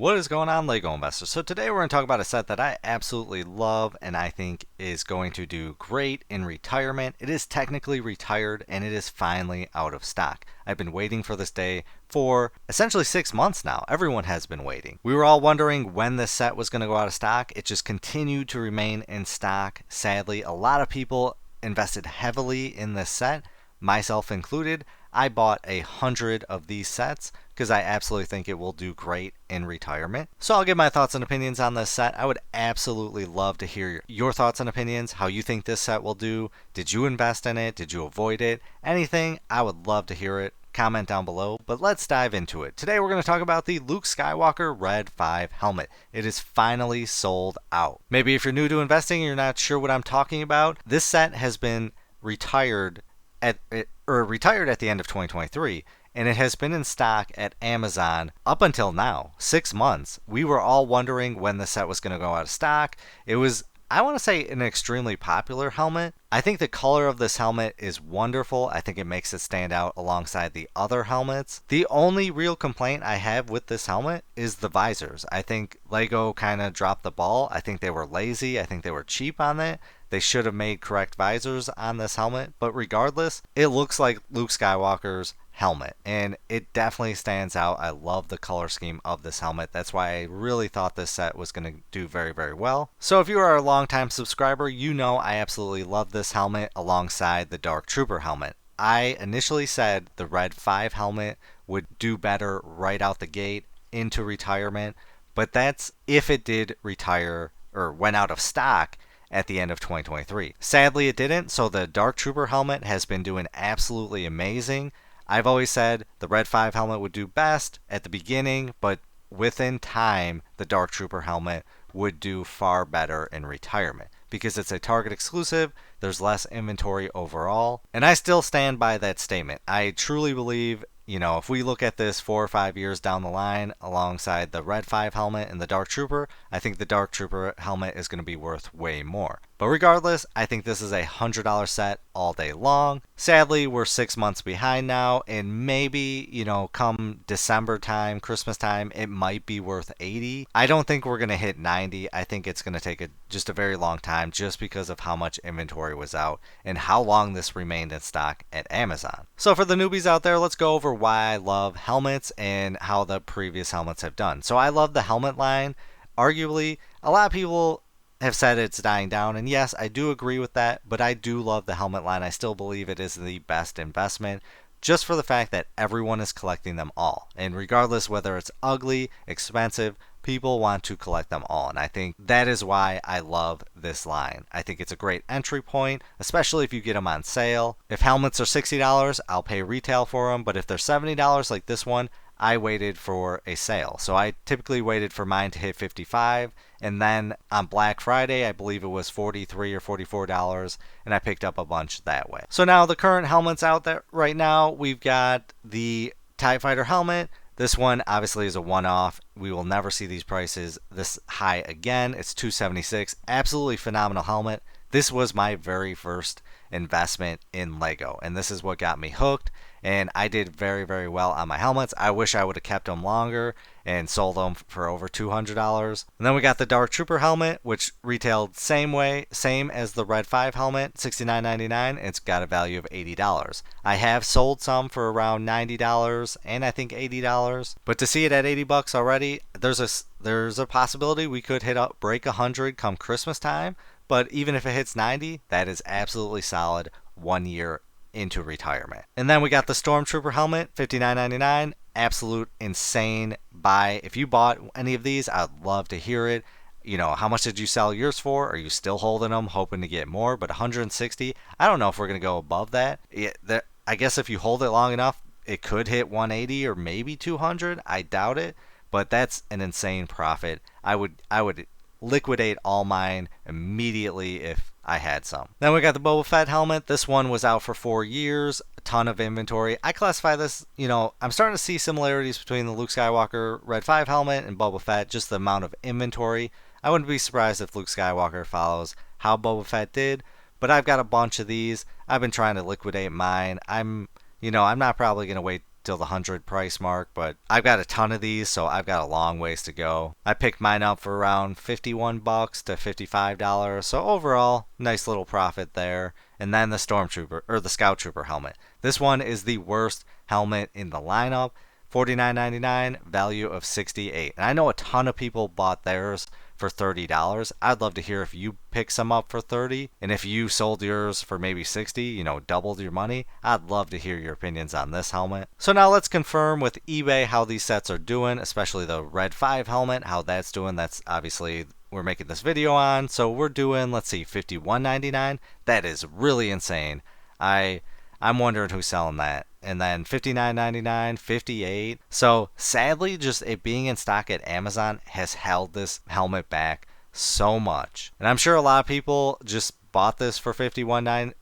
What is going on, LEGO investors? So today we're going to talk about a set that I absolutely love and I think is going to do great in retirement. It is technically retired and it is finally out of stock. I've been waiting for this day for essentially 6 months now. Everyone has been waiting. We were all wondering when this set was going to go out of stock. It just continued to remain in stock. Sadly, a lot of people invested heavily in this set, myself included. I bought 100 of these sets because I absolutely think it will do great in retirement. So I'll give my thoughts and opinions on this set. I would absolutely love to hear your thoughts and opinions, how you think this set will do. Did you invest in it? Did you avoid it? Anything, I would love to hear it. Comment down below, but let's dive into it. Today we're going to talk about the Luke Skywalker Red 5 helmet. It is finally sold out. Maybe if you're new to investing and you're not sure what I'm talking about, this set has been retired at the end of 2023, and it has been in stock at Amazon up until now, 6 months. We were all wondering when the set was going to go out of stock. It was, I want to say, an extremely popular helmet. I think the color of this helmet is wonderful. I think it makes it stand out alongside the other helmets. The only real complaint I have with this helmet is the visors. I think LEGO kind of dropped the ball. I think they were lazy. I think they were cheap on it. They should have made correct visors on this helmet, but regardless, it looks like Luke Skywalker's helmet, and it definitely stands out. I love the color scheme of this helmet. That's why I really thought this set was going to do very, very well. So if you are a longtime subscriber, you know I absolutely love this helmet alongside the Dark Trooper helmet. I initially said the Red 5 helmet would do better right out the gate into retirement, but that's if it did retire or went out of stock at the end of 2023. Sadly, it didn't, so the Dark Trooper helmet has been doing absolutely amazing. I've always said the Red 5 helmet would do best at the beginning, but within time, the Dark Trooper helmet would do far better in retirement because it's a Target exclusive, there's less inventory overall, and I still stand by that statement. I truly believe, if we look at this 4 or 5 years down the line alongside the Red 5 helmet and the Dark Trooper, I think the Dark Trooper helmet is going to be worth way more. But regardless, I think this is a $100 set all day long. Sadly, we're 6 months behind now, and maybe, come December time, Christmas time, it might be worth 80. I don't think we're going to hit 90. I think it's going to take just a very long time just because of how much inventory was out and how long this remained in stock at Amazon. So for the newbies out there, let's go over why I love helmets and how the previous helmets have done. So I love the helmet line. Arguably, a lot of people have said it's dying down, and yes, I do agree with that, but I do love the helmet line. I still believe it is the best investment just for the fact that everyone is collecting them all, and regardless whether it's ugly, expensive, people want to collect them all, and I think that is why I love this line. I think it's a great entry point, especially if you get them on sale. If helmets are $60, I'll pay retail for them, but if they're $70 like this one, I waited for a sale. So I typically waited for mine to hit 55, and then on Black Friday, I believe it was $43 or $44, and I picked up a bunch that way. So now the current helmets out there right now, we've got the TIE Fighter helmet. This one obviously is a one-off. We will never see these prices this high again. It's $276. Absolutely phenomenal helmet. This was my very first investment in LEGO, and this is what got me hooked, and I did very, very well on my helmets. I wish I would have kept them longer and sold them for over $200. And then we got the Dark Trooper helmet, which retailed same as the Red 5 helmet, $69.99. It's got a value of $80. I have sold some for around $90 and I think $80, but to see it at $80 already, there's a possibility we could break 100 come Christmas time. But even if it hits 90, that is absolutely solid 1 year into retirement. And then we got the Stormtrooper helmet, $59.99. Absolute insane buy. If you bought any of these, I'd love to hear it. How much did you sell yours for? Are you still holding them, hoping to get more? But 160, I don't know if we're going to go above that. I guess if you hold it long enough, it could hit 180 or maybe 200. I doubt it, but that's an insane profit. I would liquidate all mine immediately if I had some. Then we got the Boba Fett helmet. This one was out for 4 years, a ton of inventory. I classify this, I'm starting to see similarities between the Luke Skywalker Red 5 helmet and Boba Fett, just the amount of inventory. I wouldn't be surprised if Luke Skywalker follows how Boba Fett did, but I've got a bunch of these. I've been trying to liquidate mine. I'm not probably going to wait till the 100 price mark, but I've got a ton of these, so I've got a long ways to go. I picked mine up for around $51 to $55, so overall, nice little profit there. And then the Stormtrooper, or the Scout Trooper helmet. This one is the worst helmet in the lineup. $49.99, value of $68. And I know a ton of people bought theirs for $30. I'd love to hear if you pick some up for $30, and if you sold yours for maybe $60, doubled your money. I'd love to hear your opinions on this helmet. So now let's confirm with eBay how these sets are doing, especially the Red 5 helmet, how that's doing. That's obviously we're making this video on. So we're doing, let's see, $51.99. That is really insane. I'm wondering who's selling that. And then $59.99, $58. So sadly, just it being in stock at Amazon has held this helmet back so much. And I'm sure a lot of people just bought this for $51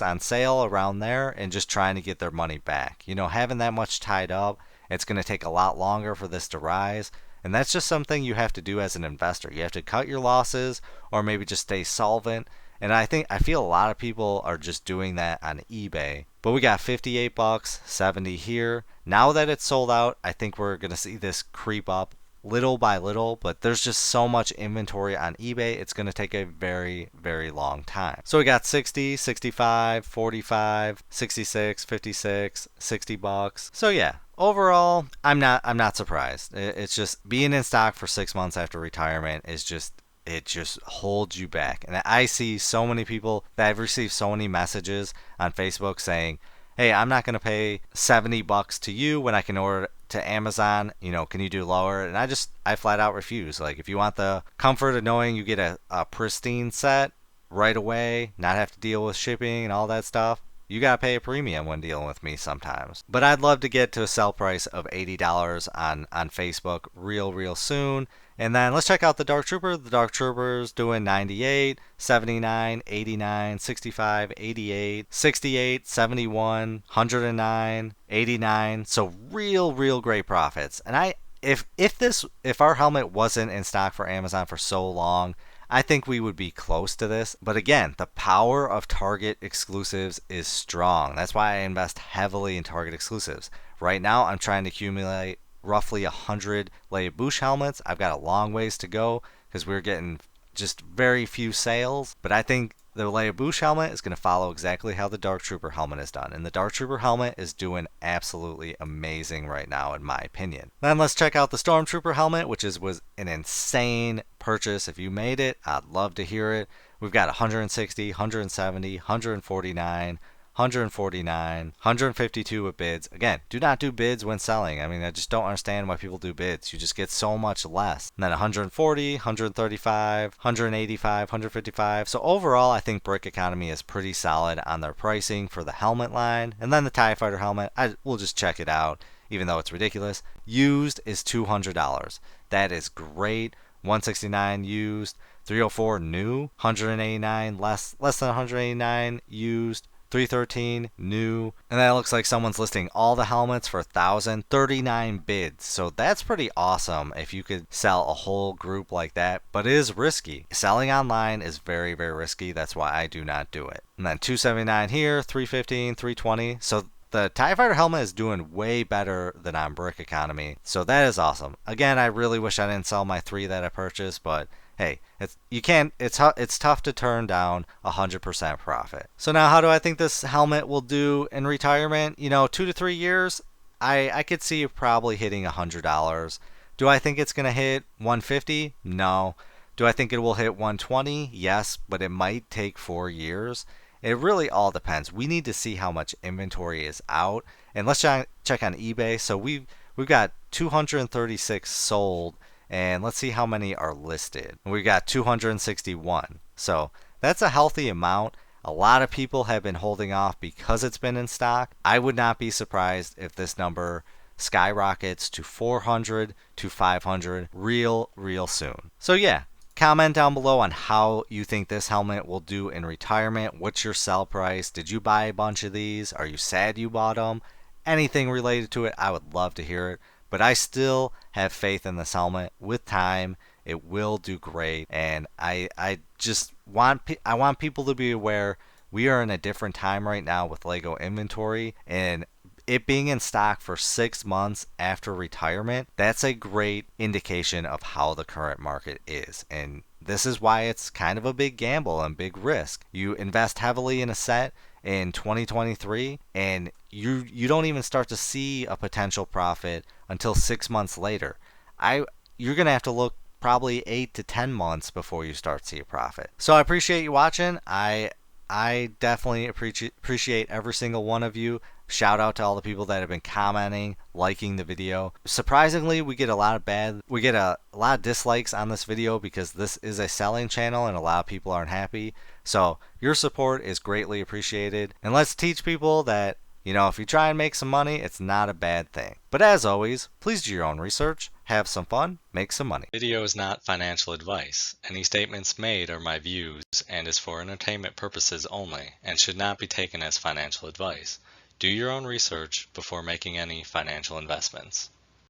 on sale around there and just trying to get their money back. Having that much tied up, it's going to take a lot longer for this to rise. And that's just something you have to do as an investor. You have to cut your losses or maybe just stay solvent. And I feel a lot of people are just doing that on eBay. But we got $58, $70 here. Now that it's sold out, I think we're going to see this creep up little by little, but there's just so much inventory on eBay, it's going to take a very, very long time. So we got 60, 65, 45, 66, 56, $60. So yeah, overall, I'm not surprised. It's just being in stock for 6 months after retirement is just, it just holds you back. And I see so many people that I've received so many messages on Facebook saying, hey, I'm not going to pay $70 to you when I can order to Amazon. Can you do lower? And I flat out refuse. Like, if you want the comfort of knowing you get a pristine set right away, not have to deal with shipping and all that stuff, you got to pay a premium when dealing with me sometimes. But I'd love to get to a sell price of $80 on Facebook real soon. And then let's check out the Dark Trooper. The Dark Trooper's doing 98, 79, 89, 65, 88, 68, 71, 109, 89. So real great profits. And if our helmet wasn't in stock for Amazon for so long, I think we would be close to this. But again, the power of Target exclusives is strong. That's why I invest heavily in Target exclusives. Right now, I'm trying to accumulate roughly 100 Leia Bouche helmets. I've got a long ways to go because we're getting just very few sales. But I think the Leia Bouche helmet is going to follow exactly how the Dark Trooper helmet is done. And the Dark Trooper helmet is doing absolutely amazing right now, in my opinion. Then let's check out the Stormtrooper helmet, which was an insane purchase. If you made it, I'd love to hear it. We've got 160, 170, 149, 149, 152 with bids. Again, do not do bids when selling. I just don't understand why people do bids. You just get so much less. And then 140, 135, 185, 155. So overall, I think Brick Economy is pretty solid on their pricing for the helmet line. And then the TIE Fighter helmet, we'll just check it out, even though it's ridiculous. Used is $200. That is great. 169 used, 304 new, 189 less than 189 used, 313 new, and that looks like someone's listing all the helmets for 1,039 bids. So that's pretty awesome if you could sell a whole group like that, but it is risky. Selling online is very risky. That's why I do not do it. And then 279 here, 315, 320. So the TIE Fighter helmet is doing way better than on Brick Economy. So that is awesome. Again, I really wish I didn't sell my 3 that I purchased, but hey, it's tough to turn down 100% profit. So now, how do I think this helmet will do in retirement? 2 to 3 years, I could see you probably hitting $100. Do I think it's going to hit $150? No. Do I think it will hit $120? Yes, but it might take 4 years. It really all depends. We need to see how much inventory is out. And let's check on eBay. So we've got 236 sold. And let's see how many are listed. We got 261. So that's a healthy amount. A lot of people have been holding off because it's been in stock. I would not be surprised if this number skyrockets to 400 to 500 real soon. So yeah, comment down below on how you think this helmet will do in retirement. What's your sell price? Did you buy a bunch of these? Are you sad you bought them? Anything related to it, I would love to hear it. But I still have faith in this helmet. With time, it will do great. And I just want people to be aware we are in a different time right now with Lego inventory. And it being in stock for 6 months after retirement, that's a great indication of how the current market is. And this is why it's kind of a big gamble and big risk. You invest heavily in a set in 2023 and you don't even start to see a potential profit until 6 months later. You're gonna have to look probably 8 to 10 months before you start to see a profit. So I appreciate you watching. I definitely appreciate every single one of you. Shout out to all the people that have been commenting, liking the video. Surprisingly, we get a lot of dislikes on this video because this is a selling channel and a lot of people aren't happy. So your support is greatly appreciated. And let's teach people that, if you try and make some money, it's not a bad thing. But as always, please do your own research, have some fun, make some money. Video is not financial advice. Any statements made are my views and is for entertainment purposes only and should not be taken as financial advice. Do your own research before making any financial investments.